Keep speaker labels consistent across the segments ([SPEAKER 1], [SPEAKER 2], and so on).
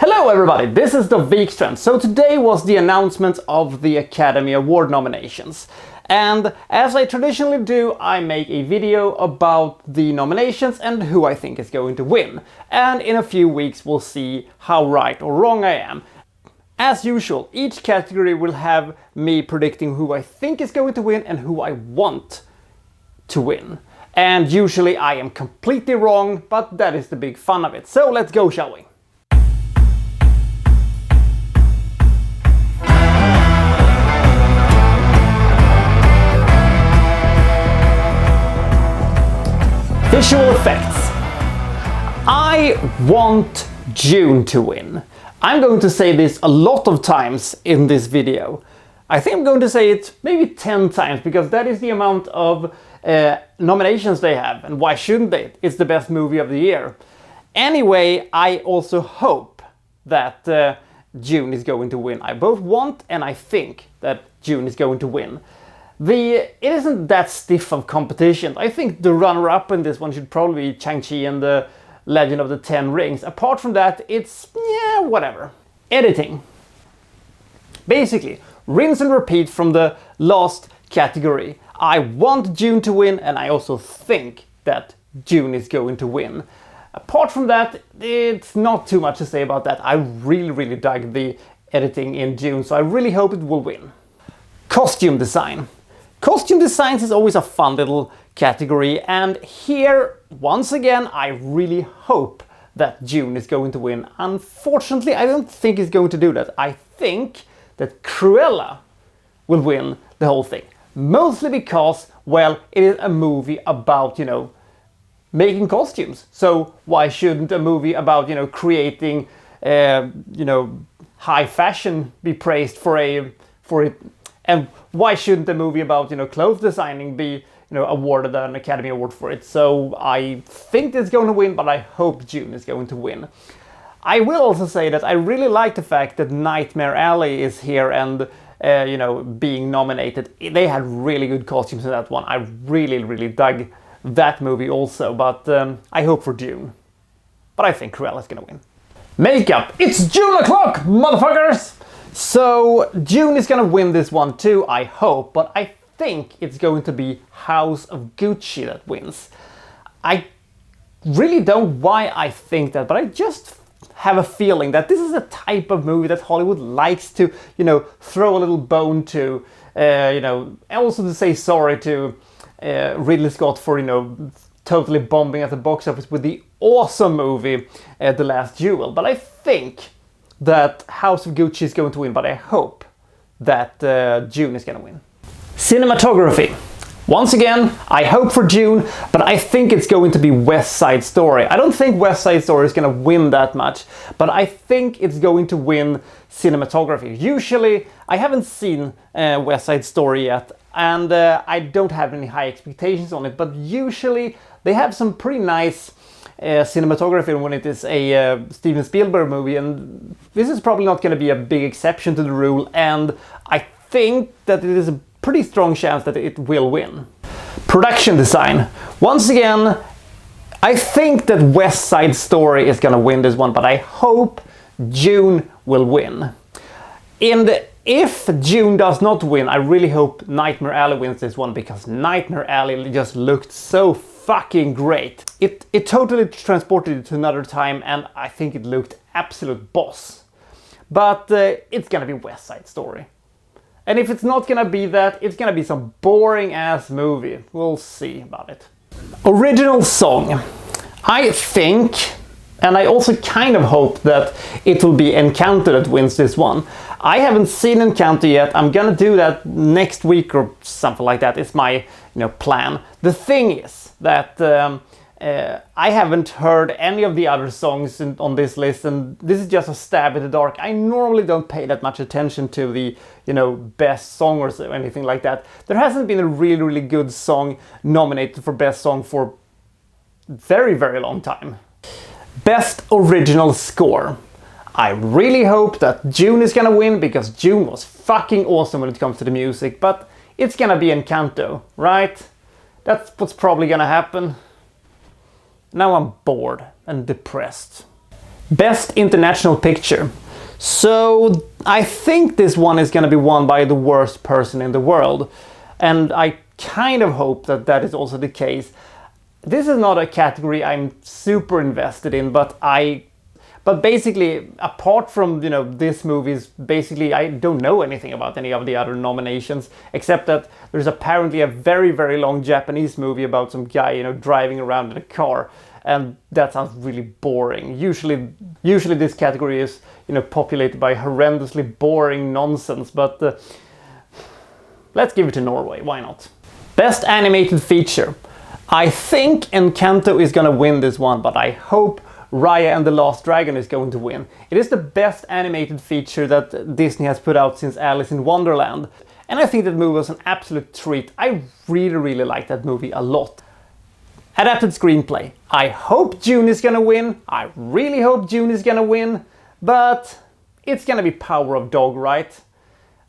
[SPEAKER 1] Hello everybody, this is the Wikstrand. So today was the announcement of the Academy Award nominations. And as I traditionally do, I make a video about the nominations and who I think is going to win. And in a few weeks we'll see how right or wrong I am. As usual, each category will have me predicting who I think is going to win and who I want to win. And usually I am completely wrong, but that is the big fun of it. So let's go, shall we? Visual effects. I want Dune to win. I'm going to say this a lot of times in this video. I think I'm going to say it maybe 10 times because that is the amount of nominations they have, and why shouldn't they? It's the best movie of the year. Anyway, I also hope that Dune is going to win. I both want and I think that Dune is going to win. It isn't that stiff of competition. I think the runner-up in this one should probably be Shang-Chi and the Legend of the Ten Rings. Apart from that, it's, yeah, whatever. Editing. Basically, rinse and repeat from the last category. I want Dune to win, and I also think that Dune is going to win. Apart from that, it's not too much to say about that. I really dug the editing in Dune, so I really hope it will win. Costume design. Costume designs is always a fun little category, and here, once again, I really hope that Dune is going to win. Unfortunately, I don't think it's going to do that. I think that Cruella will win the whole thing. Mostly because, well, it is a movie about, making costumes. So why shouldn't a movie about, creating, high fashion be praised for it? And why shouldn't a movie about, clothes designing be, awarded an Academy Award for it? So I think it's going to win, but I hope Dune is going to win. I will also say that I really like the fact that Nightmare Alley is here and, being nominated. They had really good costumes in that one. I really dug that movie also, but I hope for Dune. But I think Cruella's going to win. Makeup. It's June o'clock, motherfuckers! So Dune is gonna win this one too, I hope, but I think it's going to be House of Gucci that wins. I really don't know why I think that, but I just have a feeling that this is a type of movie that Hollywood likes to, throw a little bone to, and also to say sorry to Ridley Scott for, totally bombing at the box office with the awesome movie, The Last Duel. But I think that House of Gucci is going to win, but I hope that Dune is going to win. Cinematography. Once again, I hope for Dune, but I think it's going to be West Side Story. I don't think West Side Story is going to win that much, but I think it's going to win cinematography. Usually, I haven't seen West Side Story yet, and I don't have any high expectations on it, but usually they have some pretty nice cinematography when it is a Steven Spielberg movie, and this is probably not going to be a big exception to the rule, and I think that it is a pretty strong chance that it will win. Production design. Once again, I think that West Side Story is going to win this one, but I hope Dune will win. And if Dune does not win, I really hope Nightmare Alley wins this one, because Nightmare Alley just looked so fucking great. It totally transported it to another time, and I think it looked absolute boss. But it's gonna be West Side Story. And if it's not gonna be that, it's gonna be some boring ass movie. We'll see about it. Original song. I think, and I also kind of hope that it will be Encanto that wins this one. I haven't seen Encanto yet. I'm gonna do that next week or something like that. It's my plan. The thing is that I haven't heard any of the other songs on this list, and this is just a stab in the dark. I normally don't pay that much attention to the best song or anything like that. There hasn't been a really good song nominated for best song for very long time. Best original score. I really hope that Dune is gonna win, because Dune was fucking awesome when it comes to the music, but it's gonna be Encanto, right? That's what's probably gonna happen. Now I'm bored and depressed. Best International Picture. So I think this one is going to be won by The Worst Person in the World. And I kind of hope that that is also the case. This is not a category I'm super invested in, but basically, apart from, this movie's, basically, I don't know anything about any of the other nominations, except that there's apparently a very, very long Japanese movie about some guy, driving around in a car, and that sounds really boring. Usually this category is, populated by horrendously boring nonsense, but let's give it to Norway, why not? Best Animated Feature. I think Encanto is gonna win this one, but I hope Raya and the Last Dragon is going to win. It is the best animated feature that Disney has put out since Alice in Wonderland. And I think that movie was an absolute treat. I really, really like that movie a lot. Adapted Screenplay. I hope June is gonna win. I really hope June is gonna win. But it's gonna be Power of Dog, right?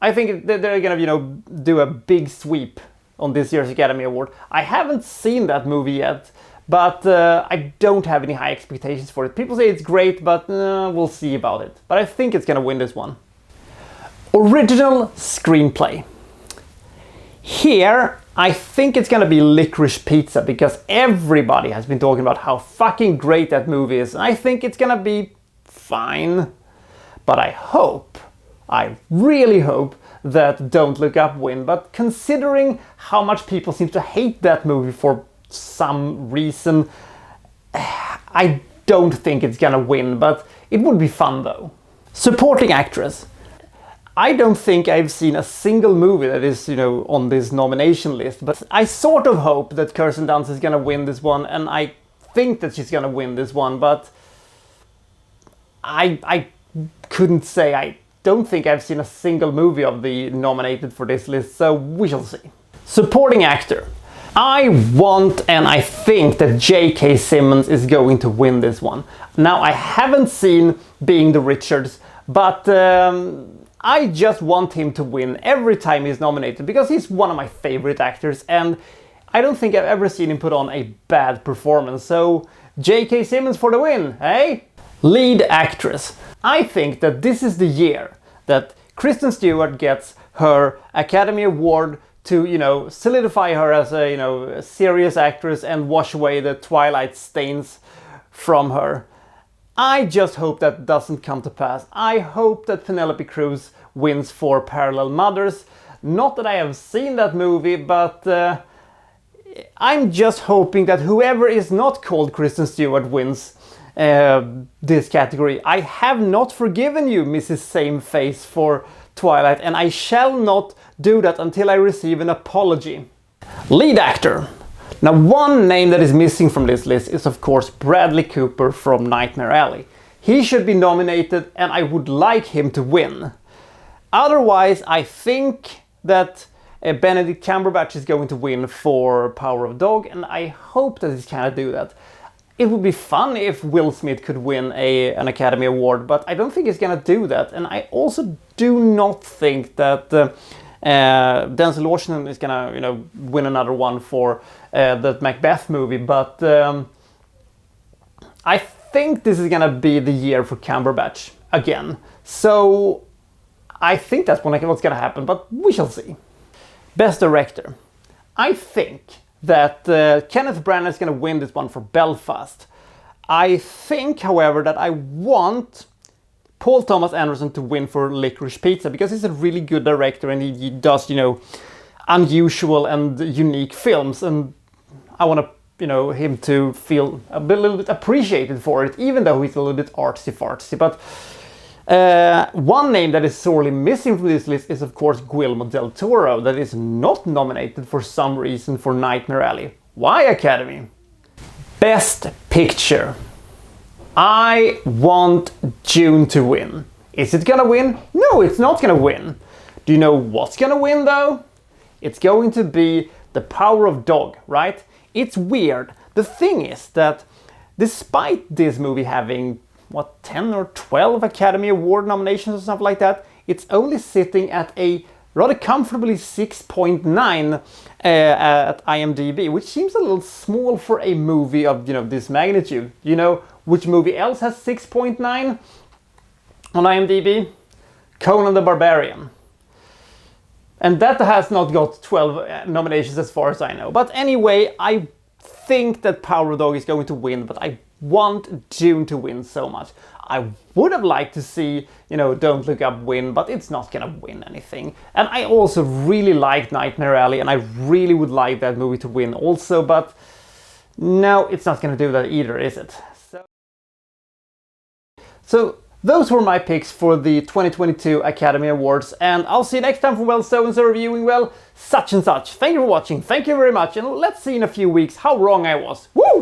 [SPEAKER 1] I think they're gonna, do a big sweep on this year's Academy Award. I haven't seen that movie yet. But I don't have any high expectations for it. People say it's great, but we'll see about it. But I think it's gonna win this one. Original Screenplay. Here, I think it's gonna be Licorice Pizza, because everybody has been talking about how fucking great that movie is. And I think it's gonna be fine. But I really hope that Don't Look Up win. But considering how much people seem to hate that movie for some reason, I don't think it's gonna win, but it would be fun though. Supporting Actress. I don't think I've seen a single movie that is, on this nomination list, but I sort of hope that Kirsten Dunst is gonna win this one, and I think that she's gonna win this one, but I couldn't say. I don't think I've seen a single movie of the nominated for this list, so we shall see. Supporting Actor. I want and I think that J.K. Simmons is going to win this one. Now, I haven't seen Being the Richards, but I just want him to win every time he's nominated, because he's one of my favorite actors, and I don't think I've ever seen him put on a bad performance. So, J.K. Simmons for the win, eh? Lead Actress. I think that this is the year that Kristen Stewart gets her Academy Award to, solidify her as a, serious actress and wash away the Twilight stains from her. I just hope that doesn't come to pass. I hope that Penelope Cruz wins for Parallel Mothers. Not that I have seen that movie, but I'm just hoping that whoever is not called Kristen Stewart wins this category. I have not forgiven you, Mrs. Same Face, for Twilight, and I shall not do that until I receive an apology. Lead Actor. Now, one name that is missing from this list is of course Bradley Cooper from Nightmare Alley. He should be nominated, and I would like him to win. Otherwise, I think that Benedict Cumberbatch is going to win for Power of Dog, and I hope that he's gonna do that. It would be fun if Will Smith could win an Academy Award, but I don't think he's gonna do that. And I also do not think that Denzel Washington is gonna, win another one for the Macbeth movie. But I think this is gonna be the year for Cumberbatch again. So I think that's what's gonna happen, but we shall see. Best Director. I think that Kenneth Branagh is going to win this one for Belfast. I think, however, that I want Paul Thomas Anderson to win for Licorice Pizza, because he's a really good director and he does, unusual and unique films, and I want him to feel a little bit appreciated for it, even though he's a little bit artsy-fartsy. But one name that is sorely missing from this list is of course Guillermo del Toro, that is not nominated for some reason for Nightmare Alley. Why, Academy? Best Picture. I want June to win. Is it gonna win? No, it's not gonna win. Do you know what's gonna win though? It's going to be The Power of Dog, right? It's weird. The thing is that despite this movie having 10 or 12 Academy Award nominations or something like that, it's only sitting at a rather comfortably 6.9 at IMDb, which seems a little small for a movie of this magnitude. which movie else has 6.9 on IMDb? Conan the Barbarian. And that has not got 12 nominations as far as I know. But anyway, I think that Power of the Dog is going to win, but I want Dune to win so much. I would have liked to see, you know, Don't Look Up win, but it's not gonna win anything. And I also really liked Nightmare Alley, and I really would like that movie to win also, but no, it's not gonna do that either, is it? So those were my picks for the 2022 Academy Awards, and I'll see you next time for Well So-and-so reviewing, well, such and such. Thank you for watching, thank you very much, and let's see in a few weeks how wrong I was. Woo!